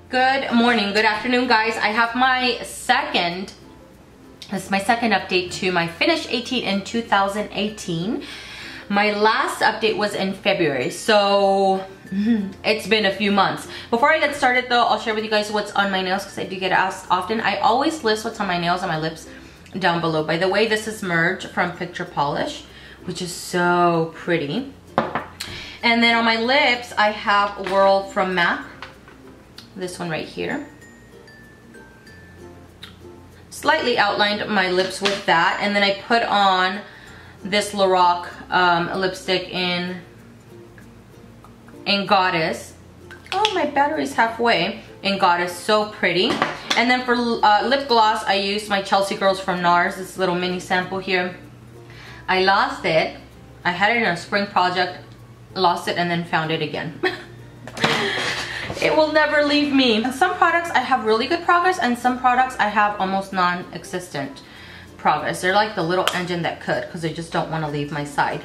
Good morning, good afternoon, guys. I have this is my second update to my Finish 18 in 2018. My last update was in February, so it's been a few months. Before I get started though, I'll share with you guys what's on my nails because I do get asked often. I always list what's on my nails and my lips down below. By the way, this is Merge from Picture Polish, which is so pretty. And then on my lips, I have Whirl from MAC. This one right here. Slightly outlined my lips with that, and then I put on this Lorac lipstick in Goddess. Oh, my battery's halfway. In Goddess, so pretty. And then for lip gloss, I used my Chelsea Girls from NARS, this little mini sample here. I lost it. I had it in a spring project, lost it, and then found it again. It will never leave me. And some products I have really good progress, and some products I have almost non-existent progress. They're like the little engine that could, because they just don't want to leave my side.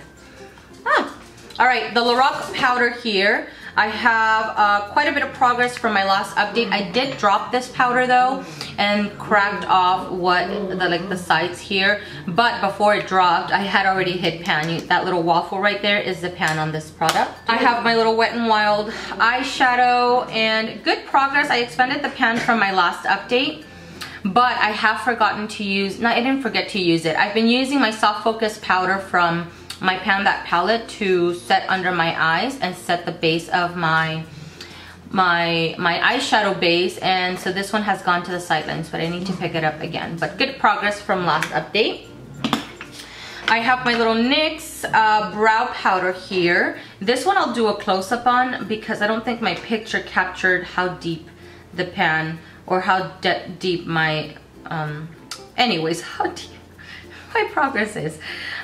All right, the Lorac powder here. I have quite a bit of progress from my last update. I did drop this powder though and cracked off the sides here, but before it dropped, I had already hit pan. That little waffle right there is the pan on this product. I have my little Wet n Wild eyeshadow and good progress. I expanded the pan from my last update, but I have forgotten to use, no, I didn't forget to use it. I've been using my Soft Focus powder from my Pan That palette to set under my eyes and set the base of my eyeshadow base, and so this one has gone to the sidelines, but I need to pick it up again. But good progress from last update. I have my little NYX brow powder here. This one I'll do a close-up on because I don't think my picture captured how deep the pan, or how deep my anyways, how deep my progress is.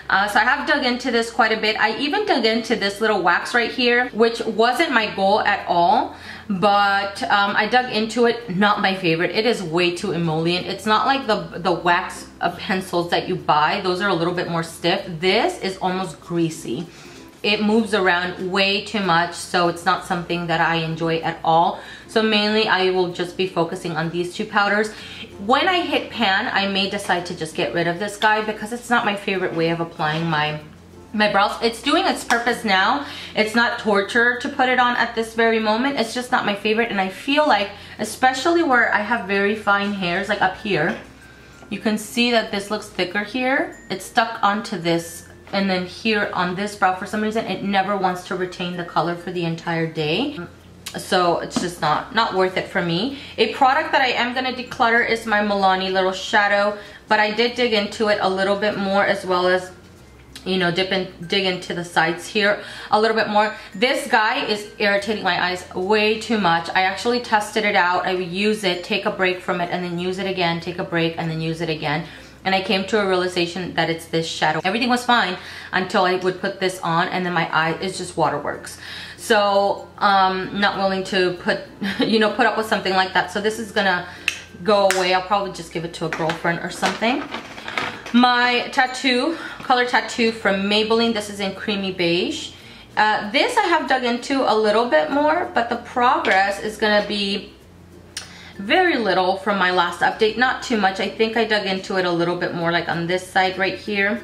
So I have dug into this quite a bit. I even dug into this little wax right here, which wasn't my goal at all, but I dug into it. Not my favorite. It is way too emollient. It's not like the wax pencils that you buy. Those are a little bit more stiff. This is almost greasy. It moves around way too much, so it's not something that I enjoy at all. So mainly I will just be focusing on these two powders. When I hit pan, I may decide to just get rid of this guy because it's not my favorite way of applying my brows. It's doing its purpose now. It's not torture to put it on at this very moment. It's just not my favorite, and I feel like, especially where I have very fine hairs, like up here, you can see that this looks thicker here. It's stuck onto this, and then here on this brow, for some reason, it never wants to retain the color for the entire day. So it's just not worth it for me. A product that I am going to declutter is my Milani little shadow, but I did dig into it a little bit more, as well as, you know, dig into the sides here a little bit more. This guy is irritating my eyes way too much. I actually tested it out. I would use it, take a break from it, and then use it again, take a break, and then use it again. And I came to a realization that it's this shadow. Everything was fine until I would put this on, and then my eye is just waterworks. So not willing to put up with something like that. So this is gonna go away. I'll probably just give it to a girlfriend or something. My color tattoo from Maybelline. This is in creamy beige. This I have dug into a little bit more, but the progress is gonna be very little from my last update. Not too much. I think I dug into it a little bit more, like on this side right here.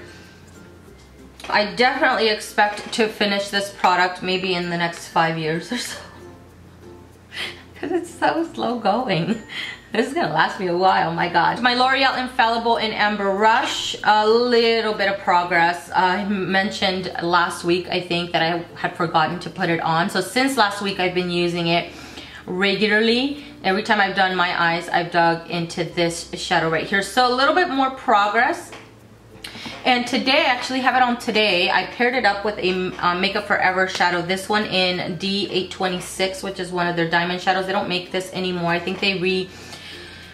I definitely expect to finish this product maybe in the next 5 years or so, because it's so slow going. This is gonna last me a while, my god. My L'Oreal Infallible in Amber Rush, a little bit of progress. I mentioned last week, I think, that I had forgotten to put it on. So since last week, I've been using it regularly. Every time I've done my eyes, I've dug into this shadow right here. So a little bit more progress. And today, I actually have it on today. I paired it up with a Makeup Forever shadow. This one in D826, which is one of their diamond shadows. They don't make this anymore. I think they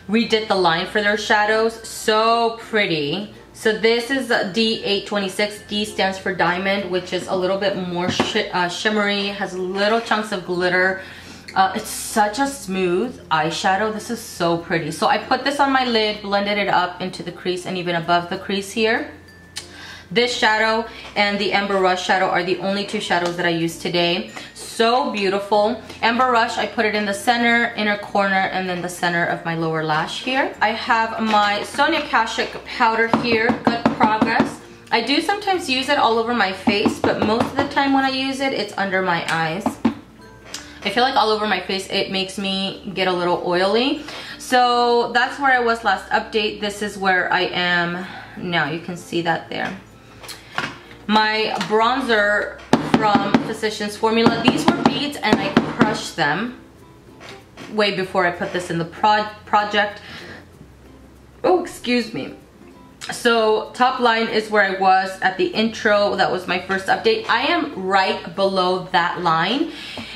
redid the line for their shadows. So pretty. So this is D826. D stands for diamond, which is a little bit more shimmery, has little chunks of glitter. It's such a smooth eyeshadow. This is so pretty. So I put this on my lid, blended it up into the crease and even above the crease here. This shadow and the Amber Rush shadow are the only two shadows that I use today. So beautiful. Amber Rush, I put it in the center, inner corner, and then the center of my lower lash here. I have my Sonia Kashuk powder here. Good progress. I do sometimes use it all over my face, but most of the time when I use it, it's under my eyes. I feel like all over my face, it makes me get a little oily. So that's where I was last update. This is where I am now. You can see that there. My bronzer from Physicians Formula. These were beads and I crushed them way before I put this in the project. Oh, excuse me. So top line is where I was at the intro. That was my first update. I am right below that line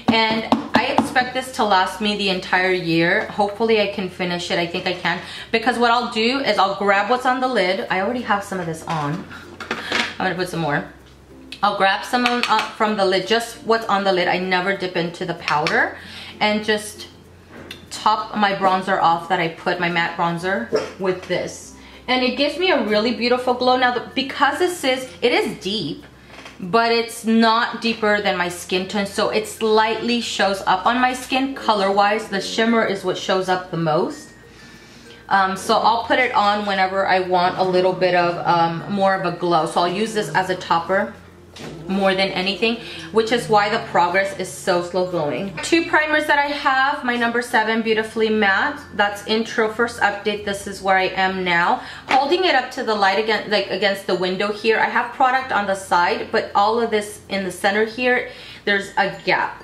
and I expect this to last me the entire year. Hopefully I can finish it. I think I can, because what I'll do is I'll grab what's on the lid. I already have some of this on. I'm gonna put some more. I'll grab some from the lid, just what's on the lid. I never dip into the powder, and just top my bronzer off that I put, my matte bronzer, with this. And it gives me a really beautiful glow. Now, because it is deep, but it's not deeper than my skin tone, so it slightly shows up on my skin color-wise. The shimmer is what shows up the most. So I'll put it on whenever I want a little bit of more of a glow. So I'll use this as a topper more than anything, which is why the progress is so slow glowing. Two primers that I have, my number 7 Beautifully Matte. That's intro, first update. This is where I am now. Holding it up to the light again, like against the window here. I have product on the side, but all of this in the center here, there's a gap.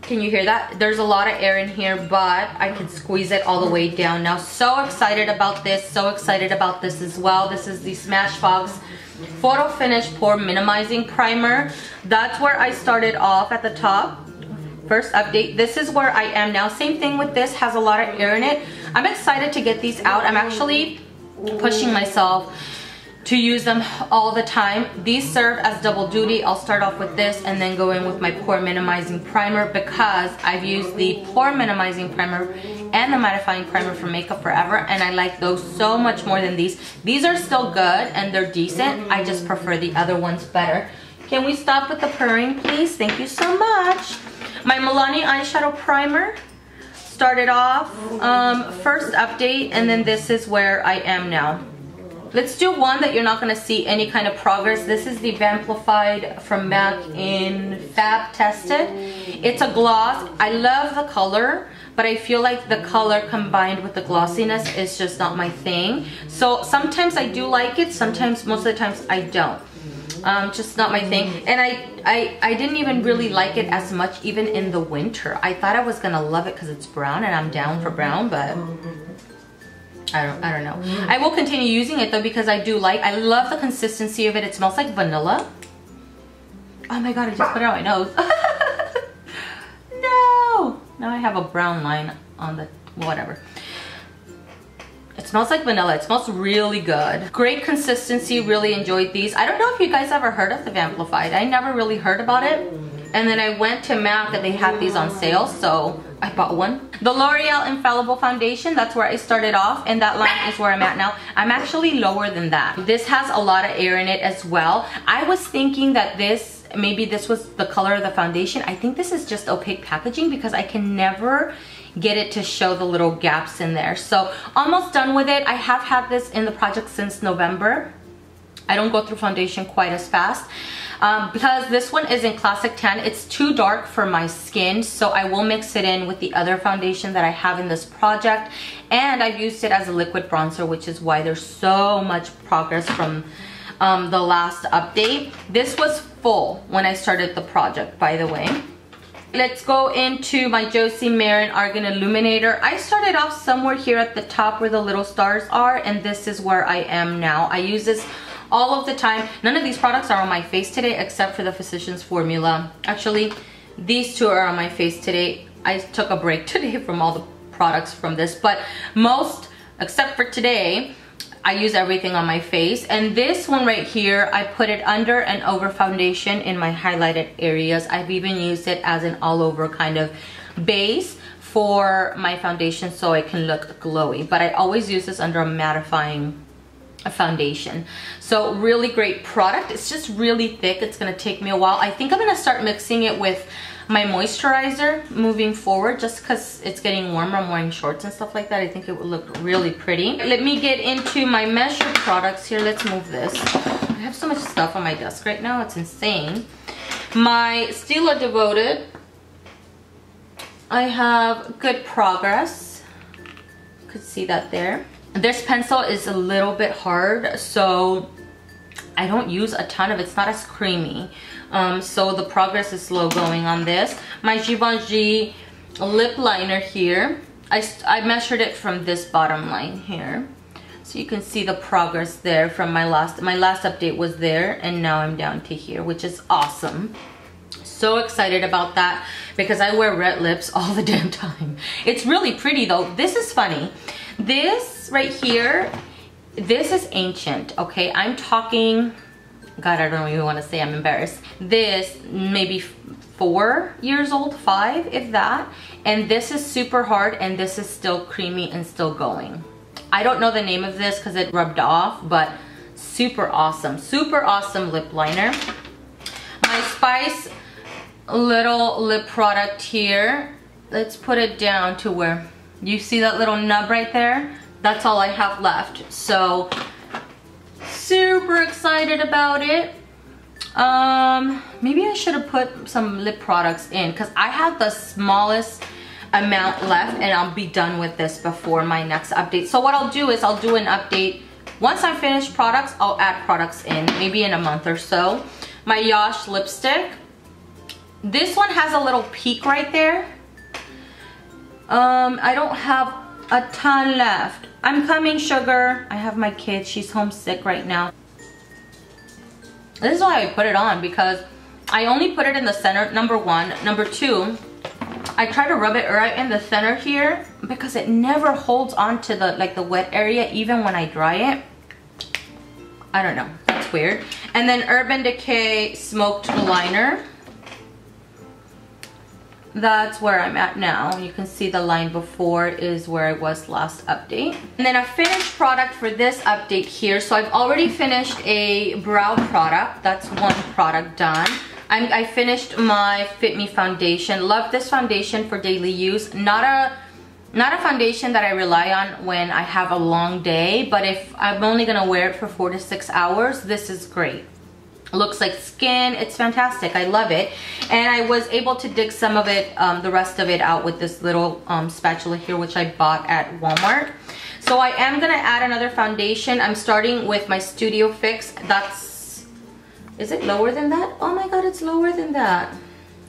Can you hear that? There's a lot of air in here, but I can squeeze it all the way down now. So excited about this, so excited about this as well. This is the Smashbox Photo Finish Pore Minimizing Primer. That's where I started off at the top. First update. This is where I am now. Same thing with this, has a lot of air in it. I'm excited to get these out. I'm actually pushing myself to use them all the time. These serve as double duty. I'll start off with this and then go in with my pore minimizing primer, because I've used the pore minimizing primer and the mattifying primer from Makeup Forever, and I like those so much more than these. These are still good and they're decent. I just prefer the other ones better. Can we stop with the purring, please? Thank you so much. My Milani eyeshadow primer. Started off, first update, and then this is where I am now. Let's do one that you're not going to see any kind of progress. This is the Vamplified from MAC in Fab Tested. It's a gloss. I love the color, but I feel like the color combined with the glossiness is just not my thing. So sometimes I do like it, sometimes, most of the times I don't. Just not my thing. And I didn't even really like it as much even in the winter. I thought I was going to love it because it's brown and I'm down for brown, but I don't know. I will continue using it though, because I love the consistency of it. It smells like vanilla. Oh my god, I just put it on my nose. No! Now I have a brown line on the, whatever. It smells like vanilla. It smells really good. Great consistency, really enjoyed these. I don't know if you guys ever heard of the Vamplified. I never really heard about it. And then I went to MAC and they had these on sale, so I bought one. The L'Oreal Infallible Foundation, that's where I started off, and that line is where I'm at now. I'm actually lower than that. This has a lot of air in it as well. I was thinking that maybe this was the color of the foundation. I think this is just opaque packaging, because I can never get it to show the little gaps in there. So almost done with it. I have had this in the project since November. I don't go through foundation quite as fast. Because this one is in Classic Tan. It's too dark for my skin, so I will mix it in with the other foundation that I have in this project. And I've used it as a liquid bronzer, which is why there's so much progress from the last update. This was full when I started the project, by the way. Let's go into my Josie Maran Argan Illuminator. I started off somewhere here at the top where the little stars are, and this is where I am now. I use this all of the time. None of these products are on my face today except for the Physicians Formula. Actually, these two are on my face today. I took a break today from all the products from this, but most, except for today, I use everything on my face. And this one right here, I put it under and over foundation in my highlighted areas. I've even used it as an all over kind of base for my foundation so it can look glowy. But I always use this under a mattifying foundation. So really great product. It's just really thick. It's gonna take me a while. I think I'm gonna start mixing it with my moisturizer moving forward, just because it's getting warmer. I'm wearing shorts and stuff like that. I think it would look really pretty. Let me get into my Measure products here. Let's move this. I have so much stuff on my desk right now. It's insane. My Stila Devoted. I have Good Progress. You could see that there. This pencil is a little bit hard, so I don't use a ton of it. It's not as creamy. So the progress is slow going on this. My Givenchy lip liner here. I measured it from this bottom line here. So you can see the progress there from my last update was there, and now I'm down to here, which is awesome. So excited about that because I wear red lips all the damn time. It's really pretty though. This is funny. This right here, this is ancient, okay? I'm talking, God, I don't even want to say, I'm embarrassed. This maybe 4 years old, 5 if that. And this is super hard and this is still creamy and still going. I don't know the name of this because it rubbed off, but super awesome lip liner. My Spice little lip product here. Let's put it down to where you see that little nub right there. That's all I have left. So super excited about it. Maybe I should have put some lip products in because I have the smallest amount left and I'll be done with this before my next update. So what I'll do is I'll do an update. Once I finish products, I'll add products in, maybe in a month or so. My Yash lipstick. This one has a little peak right there. I don't have a ton left. I'm coming, sugar. I have my kid. She's homesick right now. This is why I put it on, because I only put it in the center, number one. Number two, I try to rub it right in the center here because it never holds on to the wet area even when I dry it. I don't know. That's weird. And then Urban Decay Smoked Liner. That's where I'm at now. You can see the line before is where I was last update. And then a finished product for this update here. So I've already finished a brow product. That's one product done. I finished my Fit Me foundation. Love this foundation for daily use. Not a foundation that I rely on when I have a long day, but if I'm only gonna wear it for 4 to 6 hours, this is great. Looks like skin. It's fantastic. I love it. And I was able to dig some of it, the rest of it out with this little spatula here, which I bought at Walmart. So I am going to add another foundation. I'm starting with my Studio Fix. That's, is it lower than that? Oh my God, it's lower than that.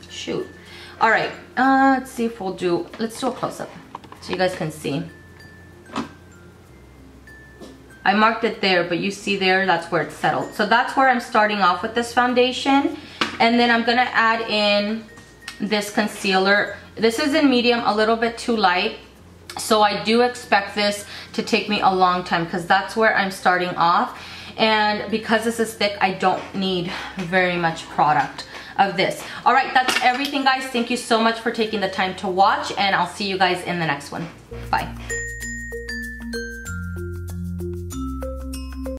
Shoot. All right. Let's see if we'll do, let's do a close-up so you guys can see. I marked it there, but you see there, that's where it's settled. So that's where I'm starting off with this foundation. And then I'm gonna add in this concealer. This is in medium, a little bit too light. So I do expect this to take me a long time because that's where I'm starting off. And because this is thick, I don't need very much product of this. All right, that's everything, guys. Thank you so much for taking the time to watch, and I'll see you guys in the next one. Bye.